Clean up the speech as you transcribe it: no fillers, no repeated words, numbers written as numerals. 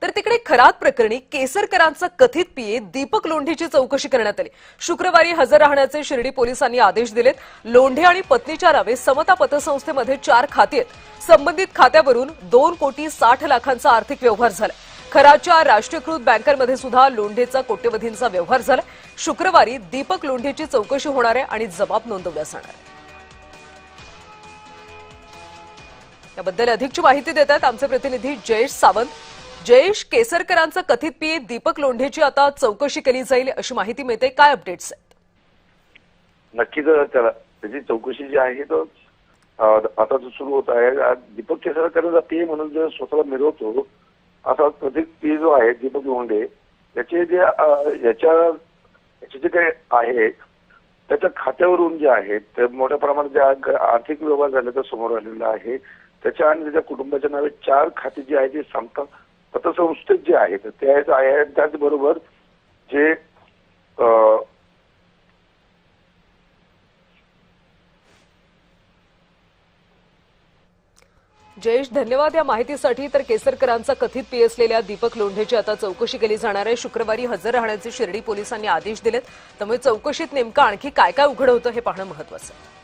तर तिकडे खरात प्रकरणी केसरकरांचा कथित पीए दीपक लोंढेची चौकशी करण्यात आली। शुक्रवारी हजर राहण्याचे शिर्डी पोलिसांनी आदेश दिलेत। लोंढे आणि पत्नीच्या नावे समता पतसंस्थेमध्ये 4 खाती आहेत। संबंधित खात्यावरून 2,60,00,000चा आर्थिक व्यवहार झाला। खराच्या राष्ट्रीयकृत बँकांमध्ये सुद्धा लोंढेचा कोट्यवधींचा व्यवहार झाला। शुक्रवारी दीपक लोंढेची चौकशी होणार आहे आणि जबाब नोंदवला जाणार आहे। याबद्दल अधिकची माहिती देत आहेत आमचे प्रतिनिधी जयेश सावंत। जयेश, केसरकरांचा कथित पीए दीपक लोंढेची आता चौकशी केली जाईल अशी माहिती मिळते, काय अपडेट्स आहेत? नक्कीच त्याची चौकशी जी आहे तो आता सुरू होत आहे। दीपक केसरकरांचा पीए म्हणून जो स्वतःला मिळवतो असा कथित पीए जो आहे दीपक लोंढे, त्याचे जे काही आहे त्याच्या खात्यावरून जे आहे ते मोठ्या प्रमाणात जे आर्थिक व्यवहार झाले तर समोर आलेला आहे। त्याच्या आणि त्याच्या कुटुंबाच्या नावे 4 खाती जी आहे ती समता पतसंस्थेत जे आहेत ते आहेत। त्याचबरोबर जे जयेश, धन्यवाद या माहितीसाठी। तर केसरकरांचा कथित पीए असलेल्या दीपक लोंढेची आता चौकशी केली जाणार आहे। शुक्रवारी हजर राहण्याचे शिर्डी पोलिसांनी आदेश दिलेत, त्यामुळे चौकशीत नेमकं आणखी काय काय उघड होतं हे पाहणं महत्त्वाचं आहे।